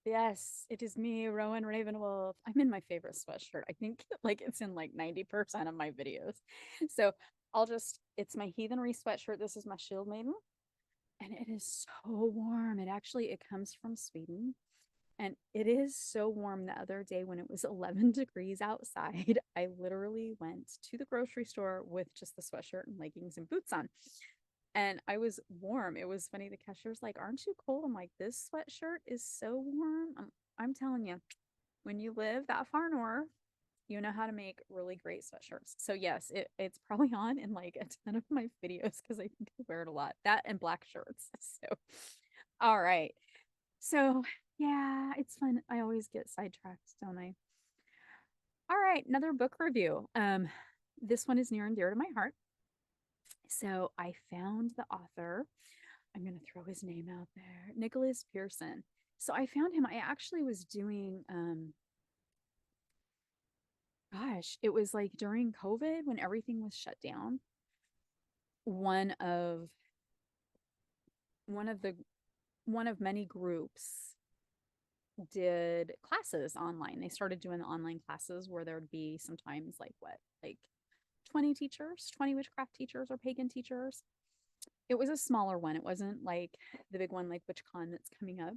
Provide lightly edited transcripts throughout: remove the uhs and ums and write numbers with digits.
Yes, it is me, Rowan Ravenwolf. I'm in my favorite sweatshirt. I think like it's in like 90% of my videos. So it's my heathenry sweatshirt. This is my shield maiden, and it is so warm. It comes from Sweden, and it is so warm. The other day when it was 11 degrees outside, I literally went to the grocery store with just the sweatshirt and leggings and boots on. And I was warm. It was funny. The cashier's like, "Aren't you cold?" I'm like, "This sweatshirt is so warm." I'm telling you, when you live that far north, you know how to make really great sweatshirts. So yes, it's probably on in like a ton of my videos because I think I wear it a lot. That and black shirts. So, all right. So yeah, it's fun. I always get sidetracked, don't I? All right, another book review. This one is near and dear to my heart. So I found the author. I'm going to throw his name out there, Nicholas Pearson. So I found him. I actually was doing, gosh, it was like during COVID when everything was shut down. One of one of the one of many groups did classes online. They started doing the online classes where there would be sometimes like 20 teachers, 20 witchcraft teachers or pagan teachers. It was a smaller one. It wasn't like the big one like WitchCon that's coming up.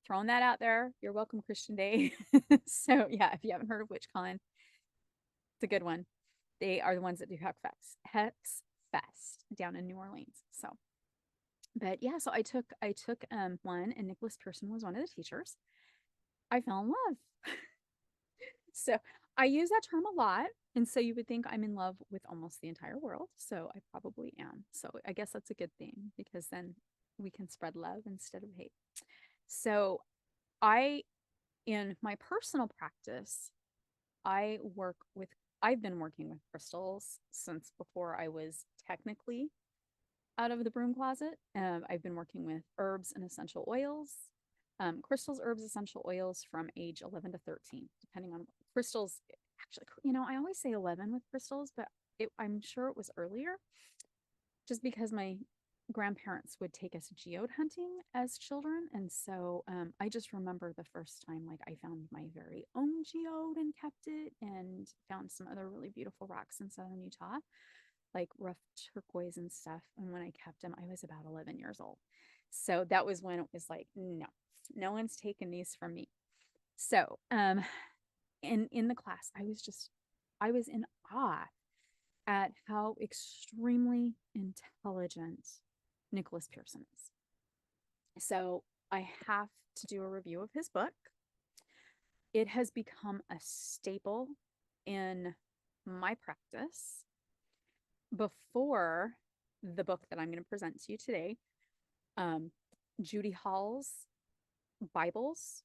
Throwing that out there. You're welcome, Christian Day. So yeah, if you haven't heard of WitchCon, it's a good one. They are the ones that do Hex Fest down in New Orleans. So, but yeah, so I took one, and Nicholas Pearson was one of the teachers. I fell in love. So I use that term a lot. And so you would think I'm in love with almost the entire world. So I probably am. So I guess that's a good thing because then we can spread love instead of hate. So I, in my personal practice, I work with, I've been working with crystals since before I was technically out of the broom closet. I've been working with herbs and essential oils, crystals, herbs, essential oils from age 11 to 13, depending on crystals. Actually, I always say 11 with crystals, but I'm sure it was earlier just because my grandparents would take us geode hunting as children. And so I just remember the first time like I found my very own geode and kept it, and found some other really beautiful rocks in southern Utah, like rough turquoise and stuff. And when I kept them, I was about 11 years old. So that was when it was like, no, no one's taking these from me. So in the class, I was in awe at how extremely intelligent Nicholas Pearson is. So I have to do a review of his book. It has become a staple in my practice. Before the book that I'm going to present to you today, um, Judy Hall's Bibles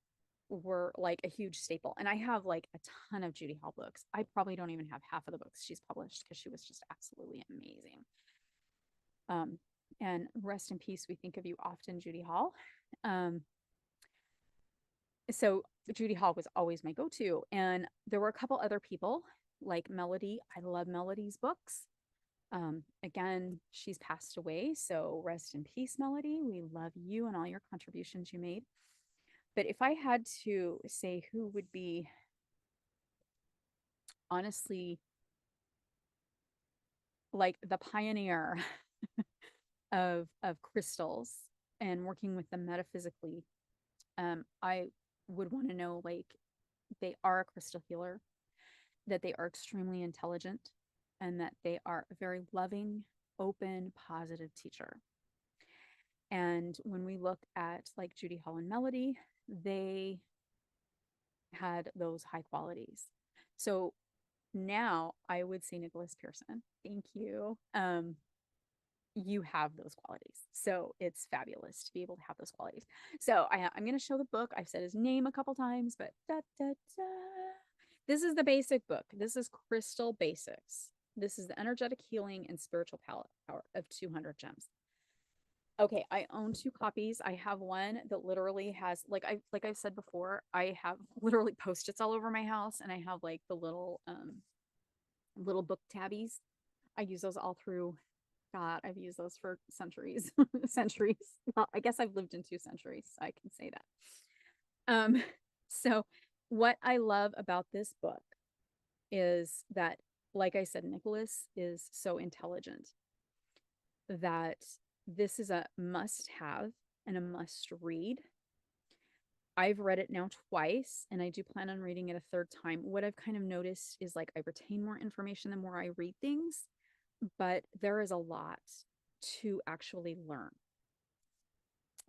were like a huge staple. And I have like a ton of Judy Hall books. I probably don't even have half of the books she's published because she was just absolutely amazing. Um, and rest in peace. We think of you often, Judy Hall. Um, so Judy Hall was always my go-to. And there were a couple other people like Melody. I love Melody's books. Again, she's passed away, so rest in peace, Melody. We love you and all your contributions you made. But if I had to say who would be honestly like the pioneer of crystals and working with them metaphysically, I would want to know like they are a crystal healer, that they are extremely intelligent, and that they are a very loving, open, positive teacher. And when we look at like Judy Hall and Melody, they had those high qualities. So now I would say Nicholas Pearson. Thank you. You have those qualities. So it's fabulous to be able to have those qualities. So I'm going to show the book. I've said his name a couple times, but this is the basic book. This is Crystal Basics. This is the energetic healing and spiritual power of 200 gems. Okay, I own two copies. I have one that literally has like I've said before, I have literally post-its all over my house, and I have like the little book tabbies. I use those all through. God, I've used those for centuries. Centuries. Well, I guess I've lived in 2 centuries, so I can say that. So what I love about this book is that, like I said, Nicholas is so intelligent that this is a must have and a must read. I've read it now twice, and I do plan on reading it a third time. What I've kind of noticed is like I retain more information the more I read things, but there is a lot to actually learn.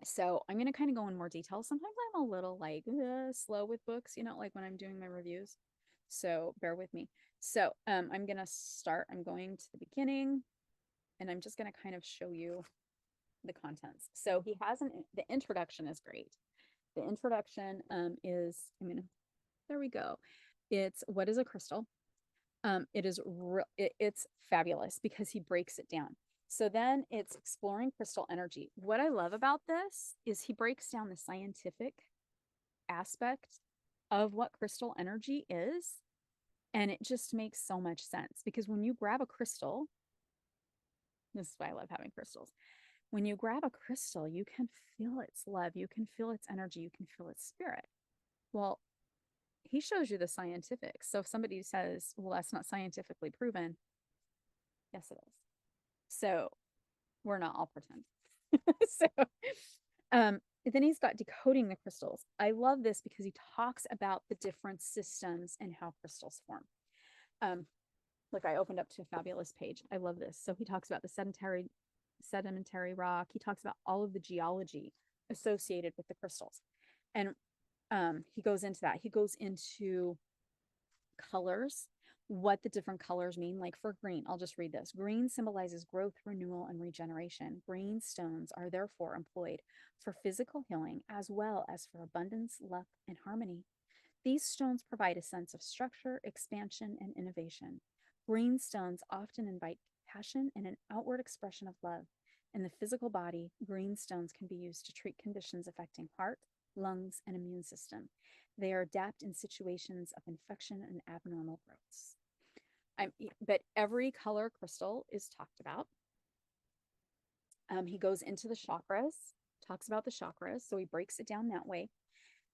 So I'm going to kind of go in more detail. Sometimes I'm a little like slow with books, like when I'm doing my reviews. So bear with me. So I'm going to start. I'm going to the beginning, and I'm just going to kind of show you the contents. So he has the introduction is great. The introduction is, there we go. It's what is a crystal? It's fabulous because he breaks it down. So then it's exploring crystal energy. What I love about this is he breaks down the scientific aspect of what crystal energy is. And it just makes so much sense because when you grab a crystal, this is why I love having crystals. When you grab a crystal, you can feel its love, you can feel its energy, you can feel its spirit. Well, he shows you the scientific. So if somebody says, well, that's not scientifically proven, yes, it is. So we're not all pretend. So then he's got decoding the crystals. I love this because he talks about the different systems and how crystals form. Look, I opened up to a fabulous page. I love this. So he talks about the sedimentary rock. He talks about all of the geology associated with the crystals. And he goes into that. He goes into colors, what the different colors mean. Like for green, I'll just read this. Green symbolizes growth, renewal, and regeneration. Green stones are therefore employed for physical healing as well as for abundance, luck, and harmony. These stones provide a sense of structure, expansion, and innovation. Green stones often invite passion and an outward expression of love. In the physical body, green stones can be used to treat conditions affecting heart, lungs, and immune system. They are adept in situations of infection and abnormal growths. But every color crystal is talked about. He goes into the chakras, talks about the chakras, so he breaks it down that way.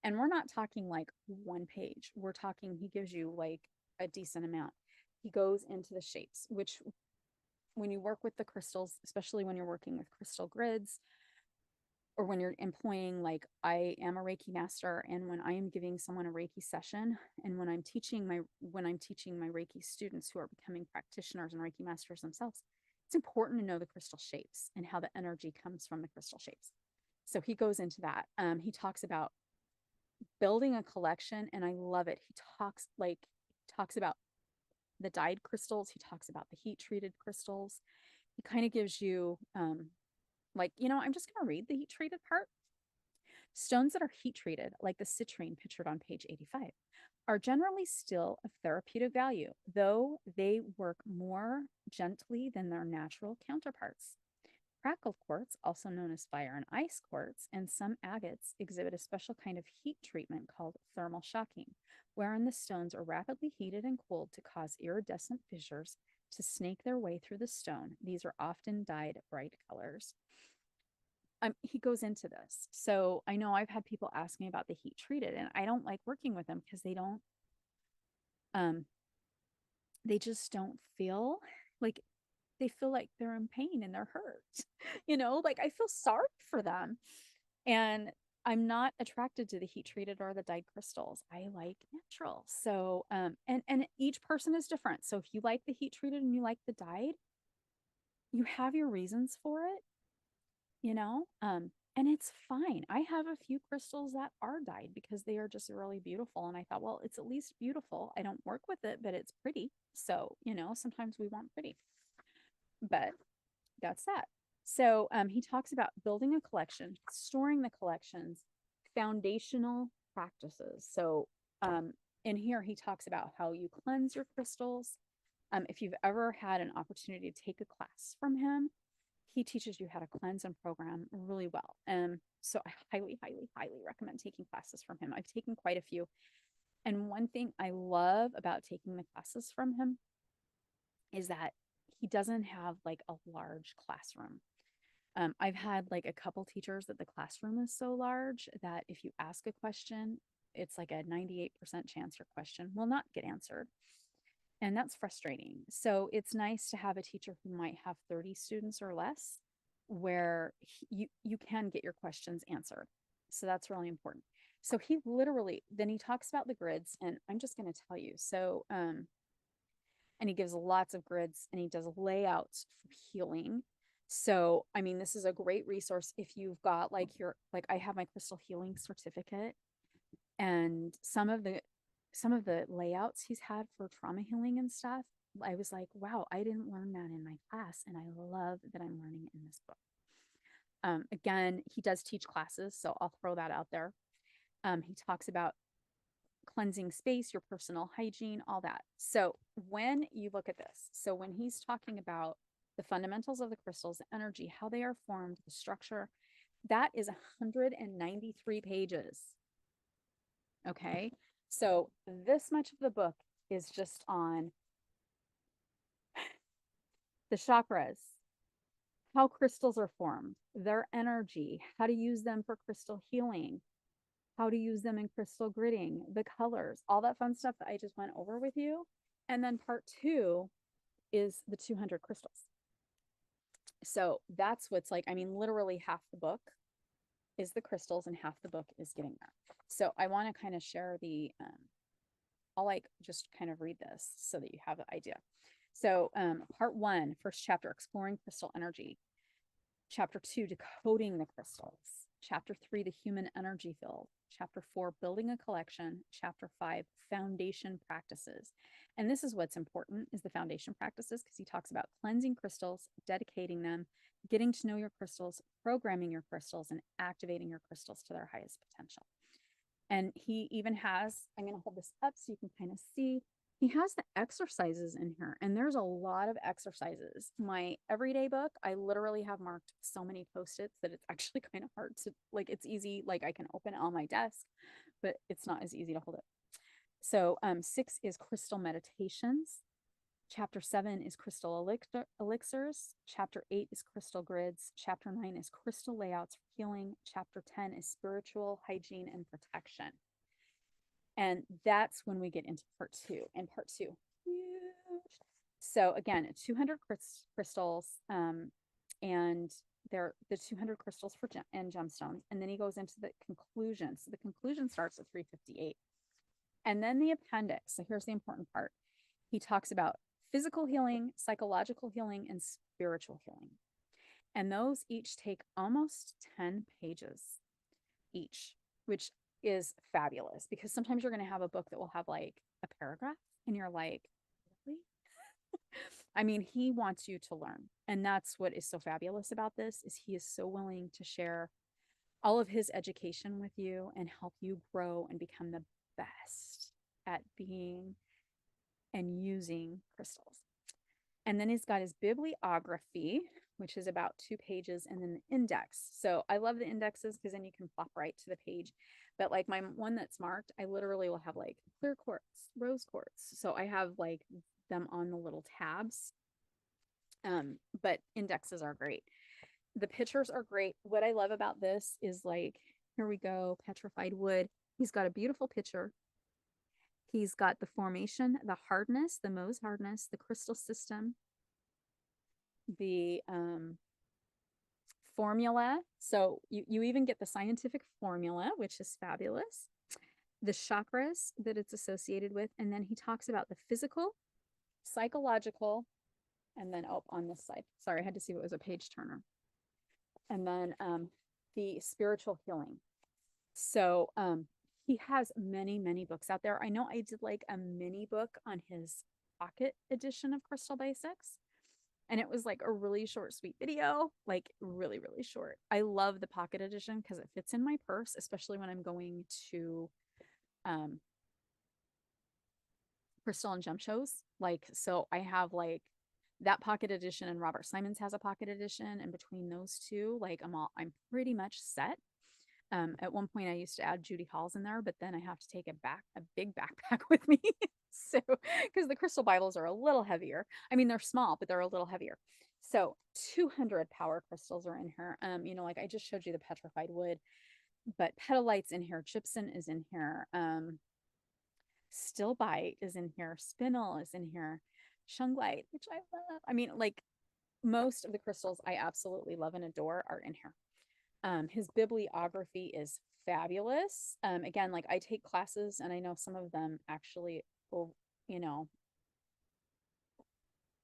And we're not talking like one page. We're talking, he gives you like a decent amount. He goes into the shapes, which when you work with the crystals, especially when you're working with crystal grids, or when you're employing, like I am a Reiki master, and when I am giving someone a Reiki session, and when I'm teaching my Reiki students who are becoming practitioners and Reiki masters themselves, it's important to know the crystal shapes and how the energy comes from the crystal shapes. So he goes into that. He talks about building a collection, and I love it. He talks about the dyed crystals. He talks about the heat treated crystals. He kind of gives you I'm just going to read the heat treated part. Stones that are heat treated, like the citrine pictured on page 85, are generally still of therapeutic value, though they work more gently than their natural counterparts. Crackled quartz, also known as fire and ice quartz, and some agates exhibit a special kind of heat treatment called thermal shocking, wherein the stones are rapidly heated and cooled to cause iridescent fissures to snake their way through the stone. These are often dyed bright colors. He goes into this. So I know I've had people ask me about the heat treated, and I don't like working with them because they just don't feel like they feel like they're in pain and they're hurt. Like I feel sorry for them. And I'm not attracted to the heat treated or the dyed crystals. I like natural. So and each person is different. So if you like the heat treated and you like the dyed, you have your reasons for it, and it's fine. I have a few crystals that are dyed because they are just really beautiful. And I thought, well, it's at least beautiful. I don't work with it, but it's pretty. So, sometimes we want pretty. But that's that. So he talks about building a collection, storing the collections, foundational practices. So in here, he talks about how you cleanse your crystals. If you've ever had an opportunity to take a class from him, he teaches you how to cleanse and program really well. So I highly, highly, highly recommend taking classes from him. I've taken quite a few. And one thing I love about taking the classes from him is that he doesn't have like a large classroom. I've had like a couple teachers that the classroom is so large that if you ask a question, it's like a 98% chance your question will not get answered. And that's frustrating. So it's nice to have a teacher who might have 30 students or less where you can get your questions answered. So that's really important. So he literally, then he talks about the grids, and I'm just going to tell you. So, and he gives lots of grids and he does layouts for healing. So, I mean, this is a great resource if you've got like like I have my crystal healing certificate, and some of the layouts he's had for trauma healing and stuff, I was like, wow, I didn't learn that in my class, and I love that I'm learning it in this book. Again, he does teach classes, so I'll throw that out there. He talks about cleansing space, your personal hygiene, all that. So when you look at this, so when he's talking about the fundamentals of the crystals, the energy, how they are formed, the structure, that is 193 pages. Okay. So this much of the book is just on the chakras, how crystals are formed, their energy, how to use them for crystal healing, how to use them in crystal gridding, the colors, all that fun stuff that I just went over with you. And then part 2 is the 200 crystals. So that's what's like, I mean, literally half the book is the crystals and half the book is getting there. So I want to kind of share I'll like just kind of read this so that you have an idea. So part 1, first chapter, exploring crystal energy. Chapter 2, decoding the crystals. Chapter 3, the human energy field. Chapter 4, building a collection. Chapter 5, foundation practices. And this is what's important, is the foundation practices, because he talks about cleansing crystals, dedicating them, getting to know your crystals, programming your crystals, and activating your crystals to their highest potential. And he even has, I'm going to hold this up so you can kind of see, he has the exercises in here, and there's a lot of exercises. My everyday book, I literally have marked so many post-its that it's actually kind of hard to, like, it's easy, like I can open it on my desk, but it's not as easy to hold it. So 6 is crystal meditations. Chapter 7 is crystal elixirs. Chapter 8 is crystal grids. Chapter 9 is crystal layouts for healing. Chapter 10 is spiritual hygiene and protection. And that's when we get into part 2. And part 2, huge. So again, 200 crystals, and they're the 200 crystals for and gemstones. And then he goes into the conclusion. So the conclusion starts at 358. And then the appendix. So here's the important part. He talks about physical healing, psychological healing, and spiritual healing. And those each take almost 10 pages each, which is fabulous, because sometimes you're going to have a book that will have like a paragraph and you're like, really? I mean, he wants you to learn. And that's what is so fabulous about this, is he is so willing to share all of his education with you and help you grow and become the best at being and using crystals. And then he's got his bibliography, which is about 2 pages, and then the index. So I love the indexes because then you can flop right to the page. But like my one that's marked, I literally will have like clear quartz, rose quartz. So I have like them on the little tabs. But indexes are great. The pictures are great. What I love about this is, like, here we go, petrified wood. He's got a beautiful picture. He's got the formation, the hardness, the Mohs hardness, the crystal system, the formula. So you even get the scientific formula, which is fabulous. The chakras that it's associated with. And then he talks about the physical, psychological, and then on this side. Sorry, I had to see what was a page turner. And then the spiritual healing. So he has many, many books out there. I know I did like a mini book on his pocket edition of Crystal Basics, and it was like a really short, sweet video, like really, really short. I love the pocket edition because it fits in my purse, especially when I'm going to crystal and gem shows. Like, so I have like that pocket edition, and Robert Simons has a pocket edition, and between those two, like I'm pretty much set. At one point I used to add Judy Hall's in there, but then I have to take a big backpack with me. So, because the crystal Bibles are a little heavier. I mean, they're small, but they're a little heavier. So 200 power crystals are in here. You know, like I just showed you the petrified wood, but petalite's in here, gypsum is in here, stillbite is in here, spinel is in here, shungite, which I love. I mean, like most of the crystals I absolutely love and adore are in here. His bibliography is fabulous. Again, like I take classes and I know some of them actually will, you know,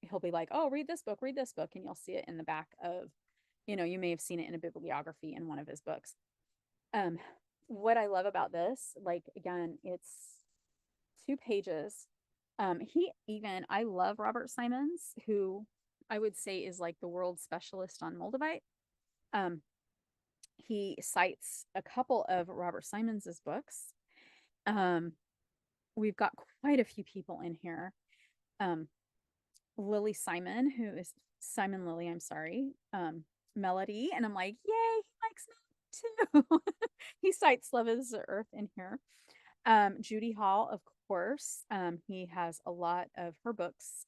he'll be like, oh, read this book, and you'll see it in the back of, you know, you may have seen it in a bibliography in one of his books. Um, what I love about this, like again, it's 2 pages. I love Robert Simons, who I would say is like the world specialist on Moldavite. Um, he cites a couple of Robert Simons's books. Um, we've got quite a few people in here. Lily Simon, who is Simon Lily, I'm sorry, Melody. And I'm like, yay, he likes me too. He cites Love is the Earth in here. Judy Hall, of course. He has a lot of her books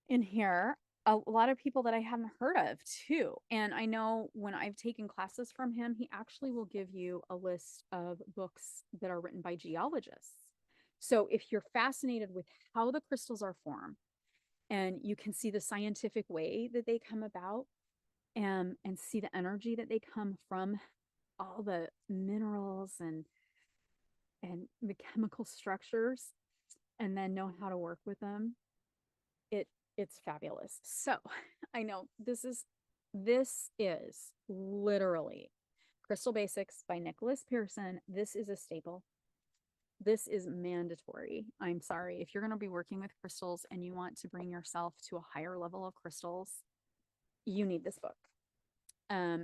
in here. A lot of people that I haven't heard of too. And I know when I've taken classes from him, he actually will give you a list of books that are written by geologists. So if you're fascinated with how the crystals are formed and you can see the scientific way that they come about and see the energy that they come from all the minerals and the chemical structures and then know how to work with them, it's fabulous. So I know this is literally Crystal Basics by Nicholas Pearson. This is a staple. This is mandatory. I'm sorry. If you're going to be working with crystals and you want to bring yourself to a higher level of crystals, you need this book.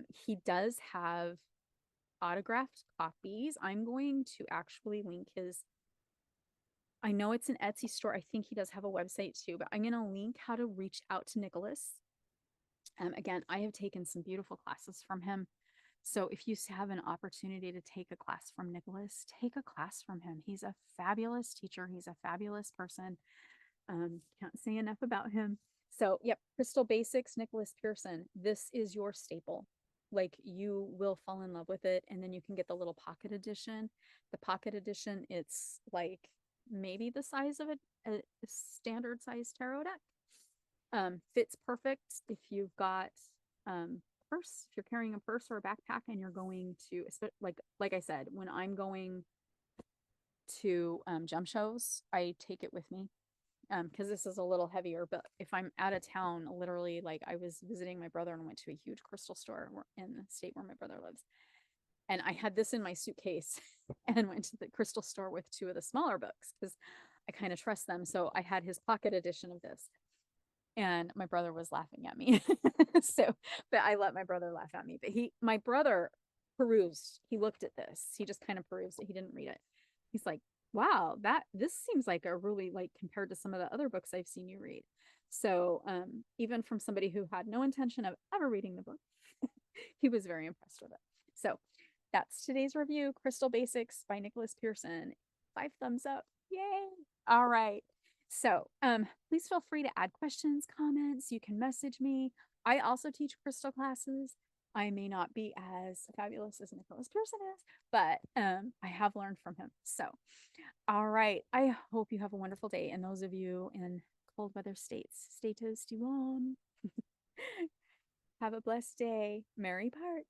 He does have autographed copies. I'm going to actually link his, I know it's an Etsy store. I think he does have a website too, but I'm going to link how to reach out to Nicholas. Again, I have taken some beautiful classes from him. So if you have an opportunity to take a class from Nicholas, take a class from him. He's a fabulous teacher. He's a fabulous person. Can't say enough about him. So, yep, Crystal Basics, Nicholas Pearson. This is your staple. Like you will fall in love with it. And then you can get the little pocket edition. The pocket edition, it's like maybe the size of a standard size tarot deck. Fits perfect if you've got purse, if you're carrying a purse or a backpack and you're going to, like I said, when I'm going to gem shows, I take it with me because this is a little heavier. But if I'm out of town, literally, like I was visiting my brother and went to a huge crystal store in the state where my brother lives. And I had this in my suitcase and went to the crystal store with 2 of the smaller books because I kind of trust them. So I had his pocket edition of this. And my brother was laughing at me. But I let my brother laugh at me. But my brother perused, he looked at this. He just kind of perused it. He didn't read it. He's like, wow, this seems like a really, like, compared to some of the other books I've seen you read. So even from somebody who had no intention of ever reading the book, he was very impressed with it. So that's today's review, Crystal Basics by Nicholas Pearson. 5 thumbs up. Yay. All right. So please feel free to add questions, comments. You can message me. I also teach crystal classes. I may not be as fabulous as Nicholas Pearson is, but I have learned from him. So, all right. I hope you have a wonderful day. And those of you in cold weather states, stay toasty warm. Have a blessed day. Merry part.